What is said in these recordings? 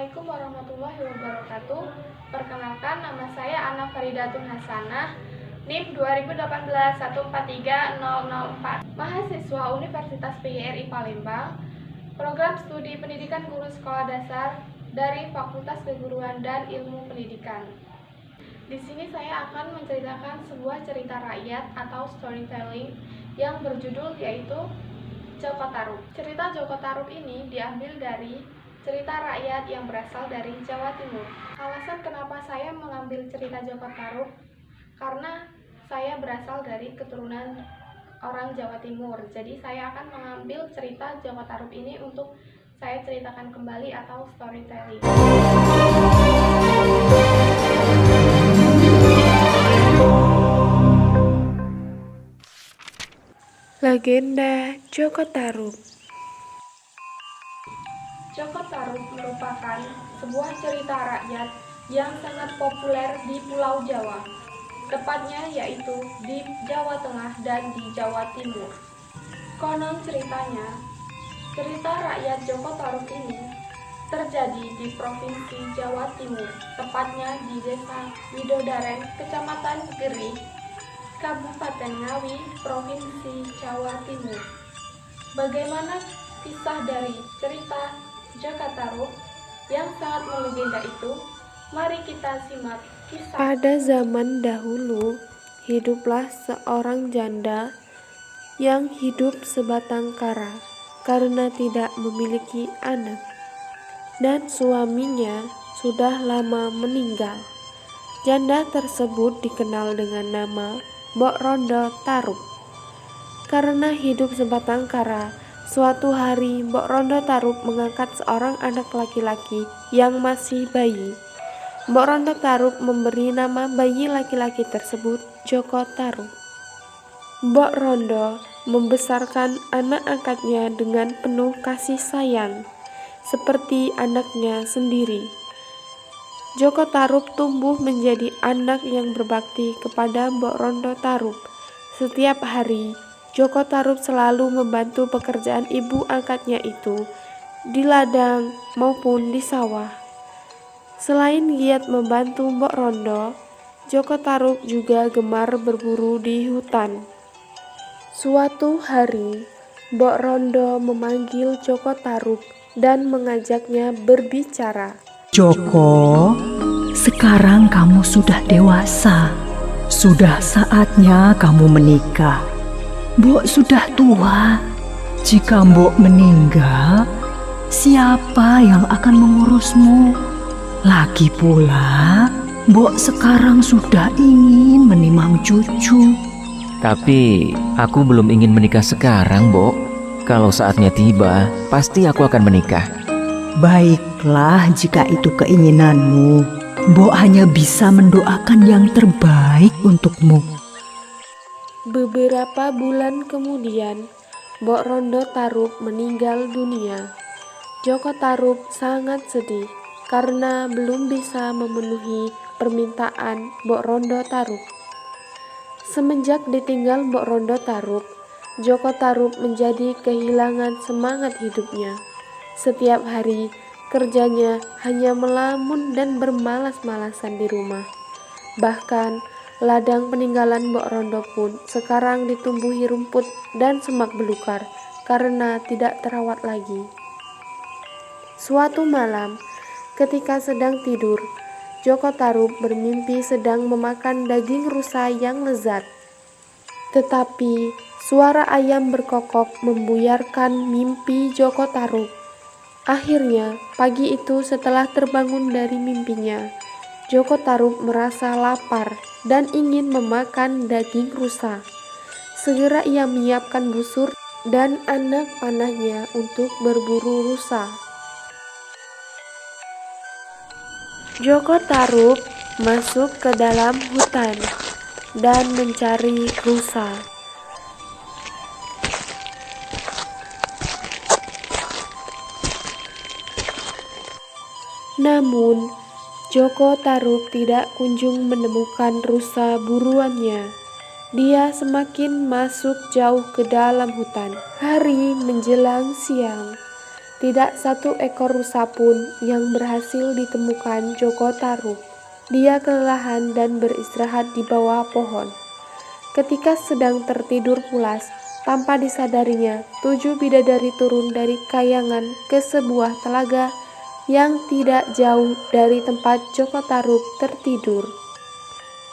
Assalamualaikum warahmatullahi wabarakatuh. Perkenalkan, nama saya Ana Faridatun Hasanah, NIM 2018143004, mahasiswa Universitas PGRI Palembang, program studi pendidikan guru sekolah dasar dari Fakultas Keguruan dan Ilmu Pendidikan. Di sini saya akan menceritakan sebuah cerita rakyat atau storytelling yang berjudul yaitu Joko Tarub. Cerita Joko Tarub ini diambil dari cerita rakyat yang berasal dari Jawa Timur. Alasan kenapa saya mengambil cerita Joko Tarub karena saya berasal dari keturunan orang Jawa Timur. Jadi saya akan mengambil cerita Joko Tarub ini untuk saya ceritakan kembali atau storytelling. Legenda Joko Tarub. Joko Tarub merupakan sebuah cerita rakyat yang sangat populer di Pulau Jawa, tepatnya yaitu di Jawa Tengah dan di Jawa Timur. Konon ceritanya, cerita rakyat Joko Tarub ini terjadi di Provinsi Jawa Timur, tepatnya di Desa Widodaren, Kecamatan Gerih, Kabupaten Ngawi, Provinsi Jawa Timur. Bagaimana kisah dari cerita Joko Tarub yang sangat melegenda itu? Mari kita simak kisah. Pada zaman dahulu, hiduplah seorang janda yang hidup sebatang kara karena tidak memiliki anak, dan suaminya sudah lama meninggal. Janda tersebut dikenal dengan nama Mbok Rondo Tarub. Karena hidup sebatang kara, suatu hari Mbok Rondo Tarub mengangkat seorang anak laki-laki yang masih bayi. Mbok Rondo Tarub memberi nama bayi laki-laki tersebut Joko Tarub. Mbok Rondo membesarkan anak angkatnya dengan penuh kasih sayang, seperti anaknya sendiri. Joko Tarub tumbuh menjadi anak yang berbakti kepada Mbok Rondo Tarub. Setiap hari, Joko Tarub selalu membantu pekerjaan ibu angkatnya itu di ladang maupun di sawah. Selain giat membantu Mbok Rondo, Joko Tarub juga gemar berburu di hutan. Suatu hari, Mbok Rondo memanggil Joko Tarub dan mengajaknya berbicara. Joko, sekarang kamu sudah dewasa. Sudah saatnya kamu menikah. Mbok sudah tua. Jika Mbok meninggal, siapa yang akan mengurusmu? Lagi pula, Mbok sekarang sudah ingin menimang cucu. Tapi aku belum ingin menikah sekarang, Mbok. Kalau saatnya tiba, pasti aku akan menikah. Baiklah, jika itu keinginanmu, Mbok hanya bisa mendoakan yang terbaik untukmu. Beberapa bulan kemudian, Mbok Rondo Tarub meninggal dunia. Joko Tarub sangat sedih karena belum bisa memenuhi permintaan Mbok Rondo Tarub. Semenjak ditinggal Mbok Rondo Tarub, Joko Tarub menjadi kehilangan semangat hidupnya. Setiap hari, kerjanya hanya melamun dan bermalas-malasan di rumah. Bahkan, ladang peninggalan Mbok Rondo pun sekarang ditumbuhi rumput dan semak belukar karena tidak terawat lagi. Suatu malam, ketika sedang tidur, Joko Tarub bermimpi sedang memakan daging rusa yang lezat. Tetapi suara ayam berkokok membuyarkan mimpi Joko Tarub. Akhirnya, pagi itu setelah terbangun dari mimpinya, Joko Tarub merasa lapar dan ingin memakan daging rusa. Segera ia menyiapkan busur dan anak panahnya untuk berburu rusa. Joko Tarub masuk ke dalam hutan dan mencari rusa. Namun, Joko Tarub tidak kunjung menemukan rusa buruannya. Dia semakin masuk jauh ke dalam hutan. Hari menjelang siang. tidak satu ekor rusa pun yang berhasil ditemukan Joko Tarub. Dia kelelahan dan beristirahat di bawah pohon. Ketika sedang tertidur pulas, tanpa disadarinya, 7 bidadari turun dari kayangan ke sebuah telaga yang tidak jauh dari tempat Joko Tarub tertidur.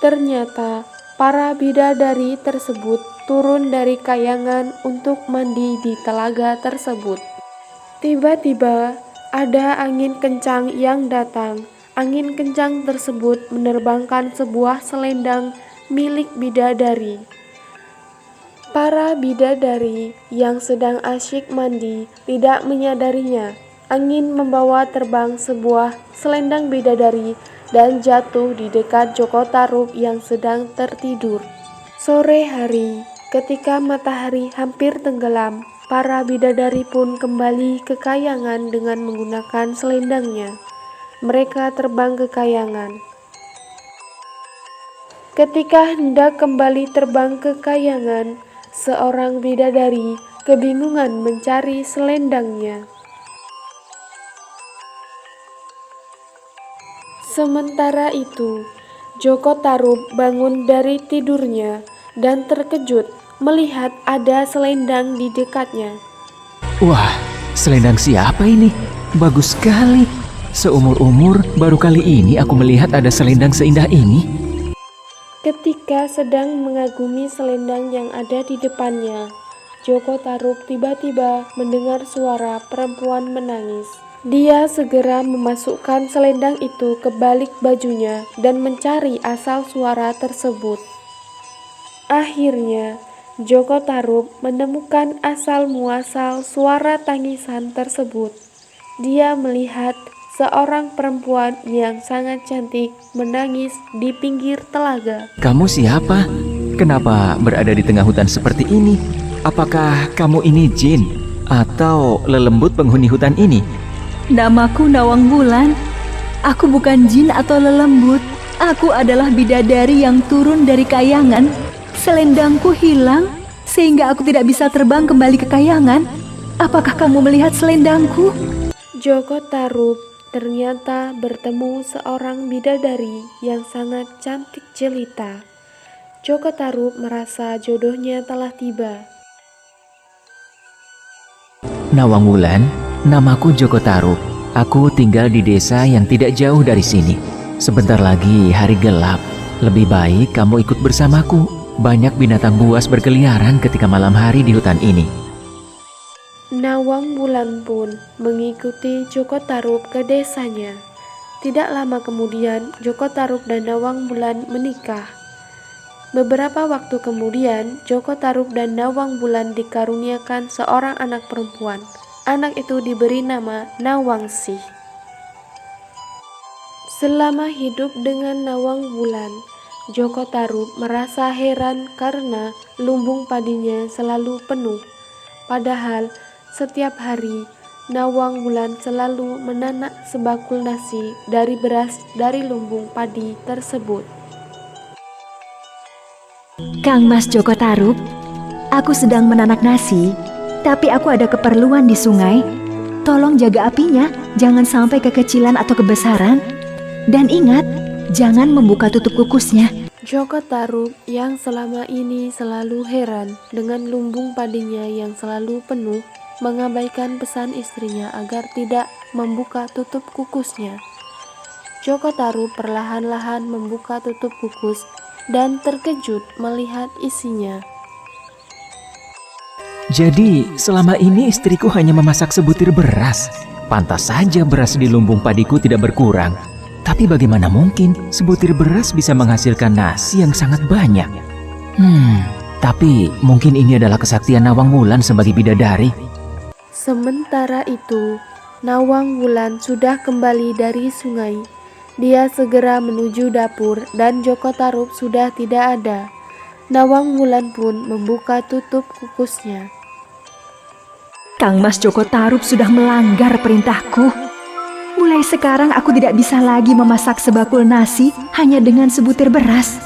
Ternyata para bidadari tersebut turun dari kayangan untuk mandi di telaga tersebut. Tiba-tiba ada angin kencang yang datang. Angin kencang tersebut menerbangkan sebuah selendang milik bidadari. Para bidadari yang sedang asyik mandi tidak menyadarinya. Angin membawa terbang sebuah selendang bidadari dan jatuh di dekat Joko Tarub yang sedang tertidur. Sore hari, ketika matahari hampir tenggelam, para bidadari pun kembali ke kayangan dengan menggunakan selendangnya. Mereka terbang ke kayangan. Ketika hendak kembali terbang ke kayangan, seorang bidadari kebingungan mencari selendangnya. Sementara itu, Joko Tarub bangun dari tidurnya dan terkejut melihat ada selendang di dekatnya. Wah, selendang siapa ini? Bagus sekali. Seumur-umur baru kali ini aku melihat ada selendang seindah ini. Ketika sedang mengagumi selendang yang ada di depannya, Joko Tarub tiba-tiba mendengar suara perempuan menangis. Dia segera memasukkan selendang itu ke balik bajunya dan mencari asal suara tersebut. Akhirnya, Joko Tarub menemukan asal-muasal suara tangisan tersebut. Dia melihat seorang perempuan yang sangat cantik menangis di pinggir telaga. Kamu siapa? Kenapa berada di tengah hutan seperti ini? Apakah kamu ini jin atau lelembut penghuni hutan ini? Namaku Nawang Wulan. Aku bukan jin atau lelembut. Aku adalah bidadari yang turun dari kayangan. Selendangku hilang sehingga aku tidak bisa terbang kembali ke kayangan. Apakah kamu melihat selendangku? Joko Tarub ternyata bertemu seorang bidadari yang sangat cantik jelita. Joko Tarub merasa jodohnya telah tiba. Nawang Wulan, namaku Joko Tarub. Aku tinggal di desa yang tidak jauh dari sini. Sebentar lagi hari gelap. Lebih baik kamu ikut bersamaku. Banyak binatang buas berkeliaran ketika malam hari di hutan ini. Nawang Wulan pun mengikuti Joko Tarub ke desanya. Tidak lama kemudian, Joko Tarub dan Nawang Wulan menikah. Beberapa waktu kemudian, Joko Tarub dan Nawang Wulan dikaruniakan seorang anak perempuan. Anak itu diberi nama Nawangsih. Selama hidup dengan Nawang Wulan, Joko Tarub merasa heran karena lumbung padinya selalu penuh. Padahal setiap hari Nawang Wulan selalu menanak sebakul nasi dari beras dari lumbung padi tersebut. Kang Mas Joko Tarub, aku sedang menanak nasi, tapi aku ada keperluan di sungai. Tolong jaga apinya, jangan sampai kekecilan atau kebesaran. Dan ingat, jangan membuka tutup kukusnya. Joko Tarub yang selama ini selalu heran dengan lumbung padinya yang selalu penuh, mengabaikan pesan istrinya agar tidak membuka tutup kukusnya. Joko Tarub perlahan-lahan membuka tutup kukus dan terkejut melihat isinya. Jadi, selama ini istriku hanya memasak sebutir beras. Pantas saja beras di lumbung padiku tidak berkurang. Tapi bagaimana mungkin sebutir beras bisa menghasilkan nasi yang sangat banyak? Tapi mungkin ini adalah kesaktian Nawang Wulan sebagai bidadari. Sementara itu, Nawang Wulan sudah kembali dari sungai. Dia segera menuju dapur dan Joko Tarub sudah tidak ada. Nawang Wulan pun membuka tutup kukusnya. Kang Mas Joko Tarub sudah melanggar perintahku. Mulai sekarang aku tidak bisa lagi memasak sebakul nasi hanya dengan sebutir beras.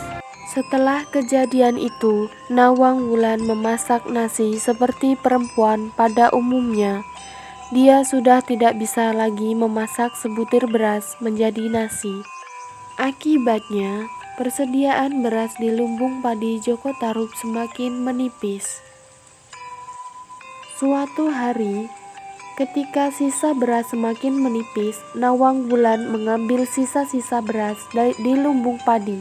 Setelah kejadian itu, Nawang Wulan memasak nasi seperti perempuan pada umumnya. dia sudah tidak bisa lagi memasak sebutir beras menjadi nasi. Akibatnya, persediaan beras di lumbung padi Joko Tarub semakin menipis. Suatu hari, ketika sisa beras semakin menipis, Nawang Wulan mengambil sisa-sisa beras di lumbung padi.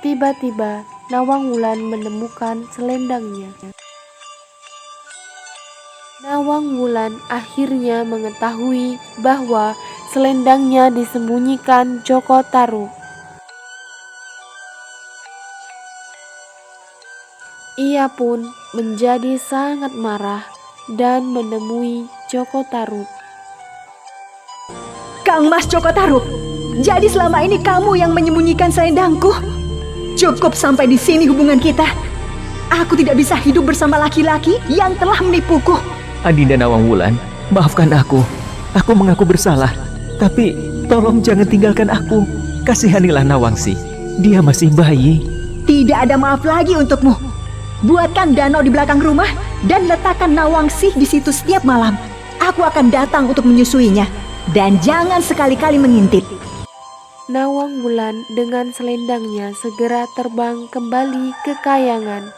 Tiba-tiba, Nawang Wulan menemukan selendangnya. Nawang Wulan akhirnya mengetahui bahwa selendangnya disembunyikan Joko Tarub. Ia pun menjadi sangat marah dan menemui Joko Tarub. Kang Mas Joko Tarub, jadi selama ini kamu yang menyembunyikan selendangku? Cukup sampai di sini hubungan kita. Aku tidak bisa hidup bersama laki-laki yang telah menipuku. Adinda Nawang Wulan, maafkan aku. Aku mengaku bersalah. Tapi tolong jangan tinggalkan aku. Kasihanilah Nawangsi. Dia masih bayi. Tidak ada maaf lagi untukmu. Buatkan danau di belakang rumah dan letakkan Nawangsi di situ setiap malam. Aku akan datang untuk menyusuinya. Dan jangan sekali-kali mengintip. Nawang Wulan dengan selendangnya segera terbang kembali ke kayangan.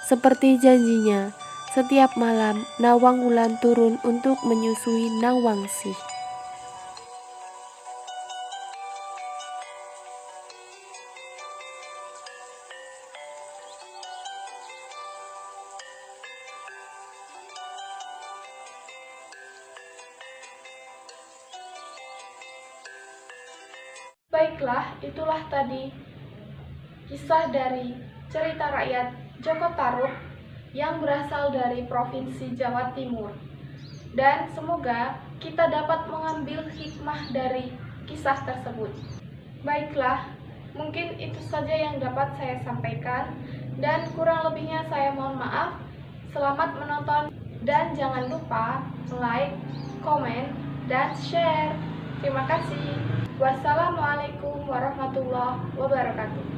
Seperti janjinya, setiap malam Nawang Wulan turun untuk menyusui Nawangsi. Baiklah, itulah tadi kisah dari cerita rakyat Joko Tarub yang berasal dari Provinsi Jawa Timur. Dan semoga kita dapat mengambil hikmah dari kisah tersebut. Baiklah, mungkin itu saja yang dapat saya sampaikan, dan kurang lebihnya saya mohon maaf. Selamat menonton dan jangan lupa like, komen, dan share. Terima kasih. Wassalamualaikum warahmatullahi wabarakatuh.